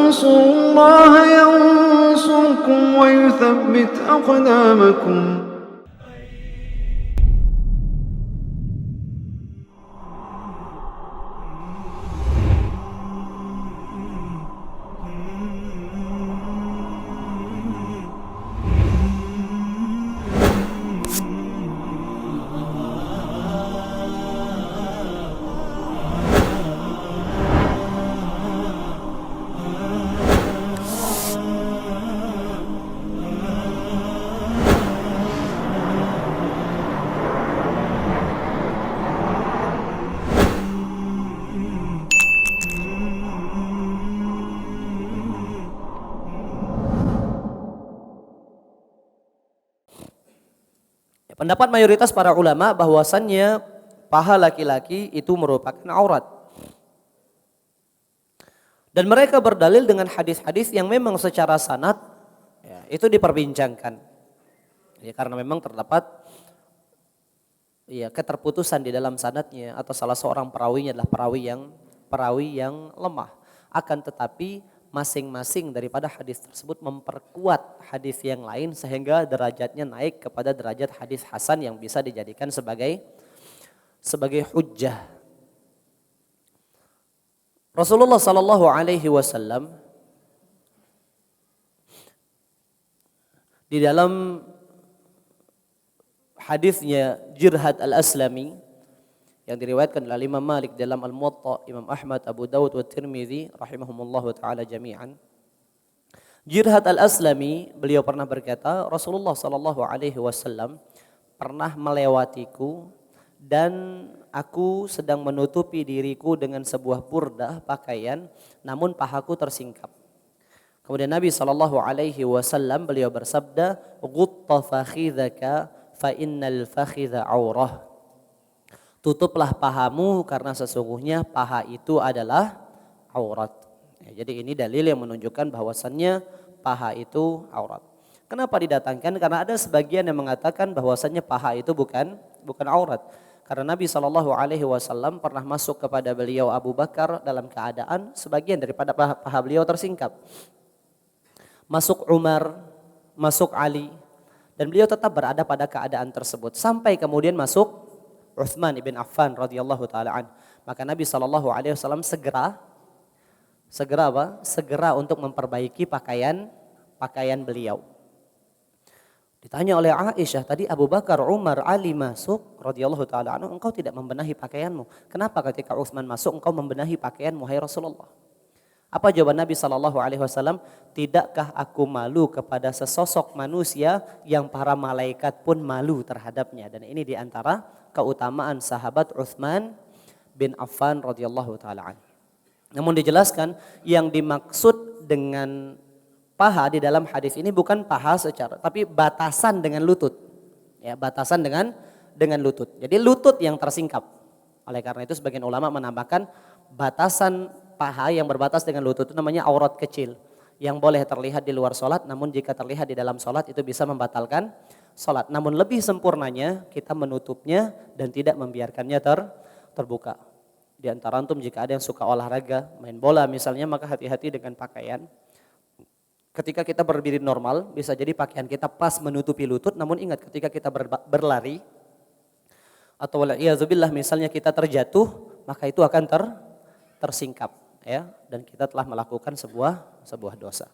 تنصروا الله ينصركم ويثبت أقدامكم. Pendapat mayoritas para ulama bahwasannya paha laki-laki itu merupakan aurat. Dan mereka berdalil dengan hadis-hadis yang memang secara sanad ya, itu diperbincangkan. Ya, karena memang terdapat ya, keterputusan di dalam sanadnya atau salah seorang perawinya adalah perawi yang lemah. Akan tetapi masing-masing daripada hadis tersebut memperkuat hadis yang lain sehingga derajatnya naik kepada derajat hadis hasan yang bisa dijadikan sebagai hujjah. Rasulullah sallallahu alaihi wasallam di dalam hadisnya Jirhad al-Aslami yang diriwayatkan oleh Imam Malik dalam Al-Muwatta, Imam Ahmad, Abu Dawud wa Tirmidzi rahimahumullahu taala jami'an. Jirhad al-Aslami beliau pernah berkata, Rasulullah sallallahu alaihi wasallam pernah melewatiku dan aku sedang menutupi diriku dengan sebuah burdah pakaian namun pahaku tersingkap. Kemudian Nabi sallallahu alaihi wasallam beliau bersabda, "Ghutta fakhidhaka fa innal fakhidha aurah." Tutuplah pahamu karena sesungguhnya paha itu adalah aurat. Ya, jadi ini dalil yang menunjukkan bahwasannya paha itu aurat. Kenapa didatangkan? Karena ada sebagian yang mengatakan bahwasannya paha itu bukan aurat. Karena Nabi SAW pernah masuk kepada beliau Abu Bakar dalam keadaan sebagian daripada paha beliau tersingkap. Masuk Umar, masuk Ali, dan beliau tetap berada pada keadaan tersebut sampai kemudian masuk Utsman ibn Affan radhiyallahu taala an. Maka Nabi SAW segera untuk memperbaiki pakaian beliau. Ditanya oleh Aisyah, tadi Abu Bakar, Umar, Ali masuk radhiyallahu taala anhu, engkau tidak membenahi pakaianmu. Kenapa ketika Utsman masuk engkau membenahi pakaianmu hai Rasulullah? Apa jawaban Nabi SAW? Tidakkah aku malu kepada sesosok manusia yang para malaikat pun malu terhadapnya? Dan ini diantara keutamaan sahabat Utsman bin Affan radhiyallahu taala anhu. Namun dijelaskan yang dimaksud dengan paha di dalam hadis ini bukan paha secara, tapi batasan dengan lutut. Ya, batasan dengan lutut. Jadi lutut yang tersingkap. Oleh karena itu sebagian ulama menambahkan batasan paha yang berbatas dengan lutut itu namanya aurat kecil yang boleh terlihat di luar sholat, namun jika terlihat di dalam sholat itu bisa membatalkan sholat. Namun lebih sempurnanya kita menutupnya dan tidak membiarkannya terbuka. Di antara antum jika ada yang suka olahraga, main bola misalnya, maka hati-hati dengan pakaian. Ketika kita berdiri normal, bisa jadi pakaian kita pas menutupi lutut, namun ingat ketika kita berlari atau wal'iyazubillah misalnya kita terjatuh, maka itu akan tersingkap. Ya, dan kita telah melakukan sebuah dosa.